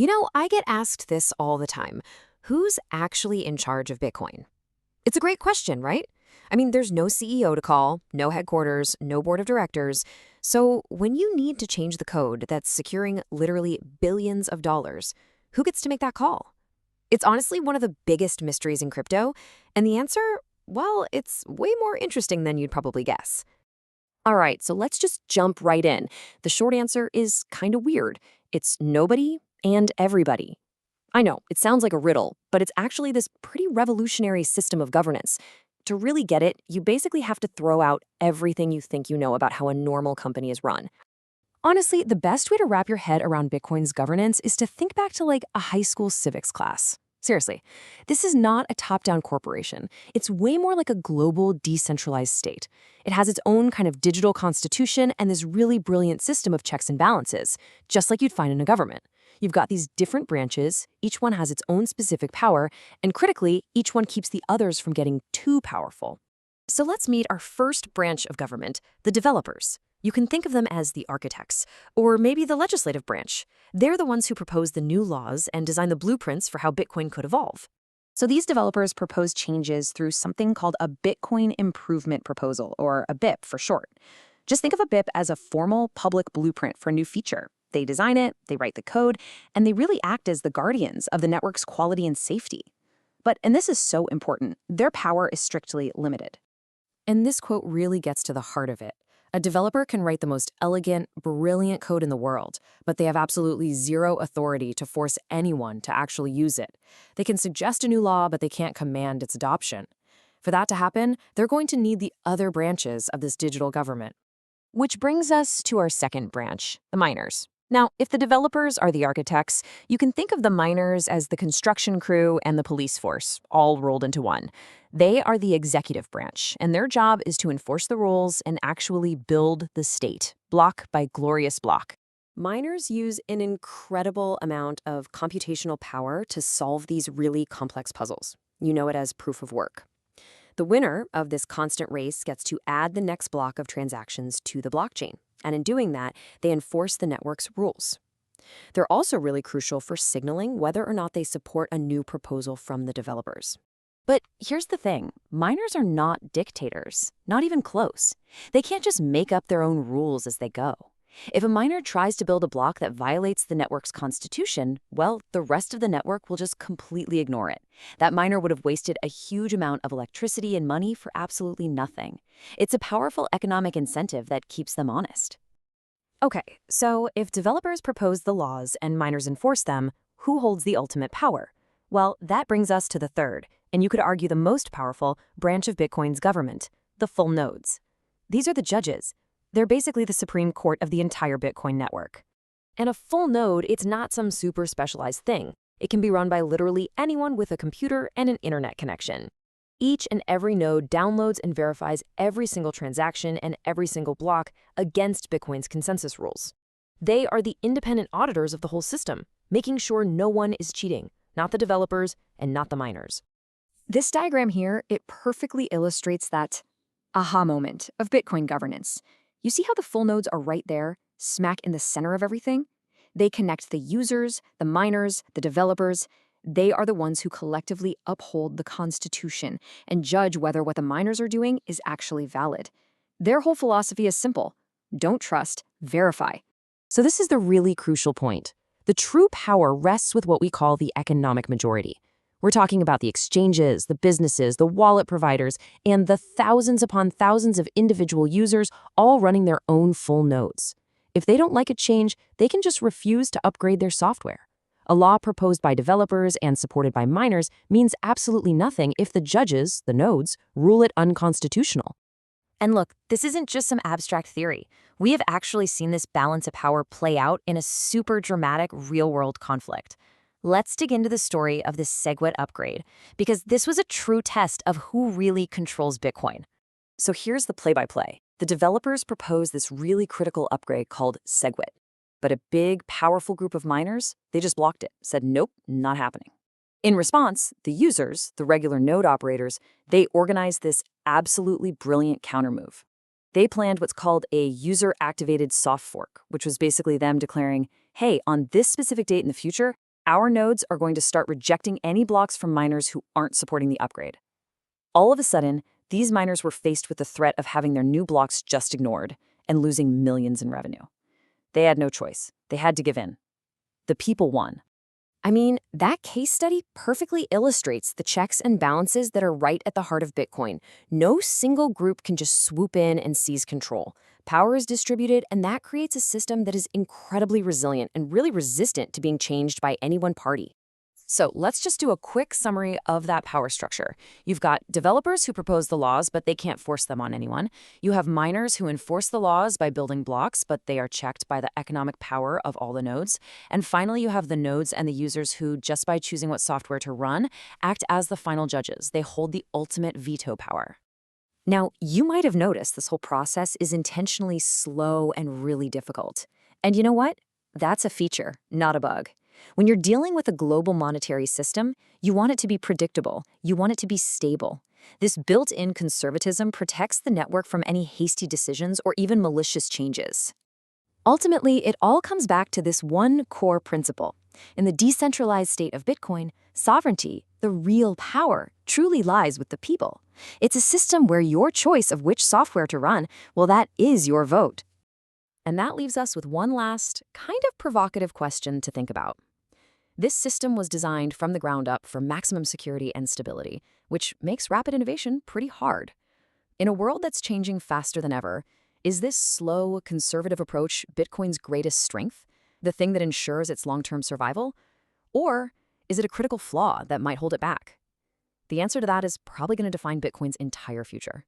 I get asked this all the time. Who's actually in charge of Bitcoin? It's a great question, right? I mean, there's no CEO to call, no headquarters, no board of directors. So when you need to change the code that's securing literally billions of dollars, who gets to make that call? It's honestly one of the biggest mysteries in crypto. And the answer, well, it's way more interesting than you'd probably guess. All right, so let's just jump right in. The short answer is kind of weird. It's nobody and everybody. I know, it sounds like a riddle, but it's actually this pretty revolutionary system of governance. To really get it, you basically have to throw out everything you think you know about how a normal company is run. Honestly, the best way to wrap your head around Bitcoin's governance is to think back to like a high school civics class. Seriously, this is not a top-down corporation. It's way more like a global, decentralized state. It has its own kind of digital constitution and this really brilliant system of checks and balances, just like you'd find in a government. You've got these different branches, each one has its own specific power, and critically, each one keeps the others from getting too powerful. So let's meet our first branch of government, the developers. You can think of them as the architects, or maybe the legislative branch. They're the ones who propose the new laws and design the blueprints for how Bitcoin could evolve. So these developers propose changes through something called a Bitcoin Improvement Proposal, or a BIP for short. Just think of a BIP as a formal public blueprint for a new feature. They design it, they write the code, and they really act as the guardians of the network's quality and safety. But, and this is so important, their power is strictly limited. And this quote really gets to the heart of it. A developer can write the most elegant, brilliant code in the world, but they have absolutely zero authority to force anyone to actually use it. They can suggest a new law, but they can't command its adoption. For that to happen, they're going to need the other branches of this digital government. Which brings us to our second branch, the miners. Now, if the developers are the architects, you can think of the miners as the construction crew and the police force, all rolled into one. They are the executive branch, and their job is to enforce the rules and actually build the state, block by glorious block. Miners use an incredible amount of computational power to solve these really complex puzzles. You know it as proof of work. The winner of this constant race gets to add the next block of transactions to the blockchain. And in doing that, they enforce the network's rules. They're also really crucial for signaling whether or not they support a new proposal from the developers. But here's the thing, miners are not dictators, not even close. They can't just make up their own rules as they go. If a miner tries to build a block that violates the network's constitution, well, the rest of the network will just completely ignore it. That miner would have wasted a huge amount of electricity and money for absolutely nothing. It's a powerful economic incentive that keeps them honest. Okay, so if developers propose the laws and miners enforce them, who holds the ultimate power? Well, that brings us to the third, and you could argue the most powerful, branch of Bitcoin's government, the full nodes. These are the judges. They're basically the Supreme Court of the entire Bitcoin network. And a full node, it's not some super specialized thing. It can be run by literally anyone with a computer and an internet connection. Each and every node downloads and verifies every single transaction and every single block against Bitcoin's consensus rules. They are the independent auditors of the whole system, making sure no one is cheating, not the developers and not the miners. This diagram here, it perfectly illustrates that aha moment of Bitcoin governance. You see how the full nodes are right there, smack in the center of everything? They connect the users, the miners, the developers. They are the ones who collectively uphold the Constitution and judge whether what the miners are doing is actually valid. Their whole philosophy is simple. Don't trust, verify. So this is the really crucial point. The true power rests with what we call the economic majority. We're talking about the exchanges, the businesses, the wallet providers, and the thousands upon thousands of individual users all running their own full nodes. If they don't like a change, they can just refuse to upgrade their software. A law proposed by developers and supported by miners means absolutely nothing if the judges, the nodes, rule it unconstitutional. And look, this isn't just some abstract theory. We have actually seen this balance of power play out in a super dramatic real-world conflict. Let's dig into the story of this SegWit upgrade, because this was a true test of who really controls Bitcoin. So here's the play-by-play. The developers proposed this really critical upgrade called SegWit. But a big, powerful group of miners, they just blocked it, said nope, not happening. In response, the users, the regular node operators, they organized this absolutely brilliant countermove. They planned what's called a user-activated soft fork, which was basically them declaring, hey, on this specific date in the future, our nodes are going to start rejecting any blocks from miners who aren't supporting the upgrade. All of a sudden, these miners were faced with the threat of having their new blocks just ignored and losing millions in revenue. They had no choice. They had to give in. The people won. I mean, that case study perfectly illustrates the checks and balances that are right at the heart of Bitcoin. No single group can just swoop in and seize control. Power is distributed, and that creates a system that is incredibly resilient and really resistant to being changed by any one party. So let's just do a quick summary of that power structure. You've got developers who propose the laws, but they can't force them on anyone. You have miners who enforce the laws by building blocks, but they are checked by the economic power of all the nodes. And finally, you have the nodes and the users who, just by choosing what software to run, act as the final judges. They hold the ultimate veto power. Now, you might have noticed this whole process is intentionally slow and really difficult. And you know what? That's a feature, not a bug. When you're dealing with a global monetary system, you want it to be predictable. You want it to be stable. This built-in conservatism protects the network from any hasty decisions or even malicious changes. Ultimately, it all comes back to this one core principle. In the decentralized state of Bitcoin, sovereignty, the real power, truly lies with the people. It's a system where your choice of which software to run, well, that is your vote. And that leaves us with one last, kind of provocative question to think about. This system was designed from the ground up for maximum security and stability, which makes rapid innovation pretty hard. In a world that's changing faster than ever, is this slow, conservative approach Bitcoin's greatest strength, the thing that ensures its long-term survival? Or is it a critical flaw that might hold it back? The answer to that is probably going to define Bitcoin's entire future.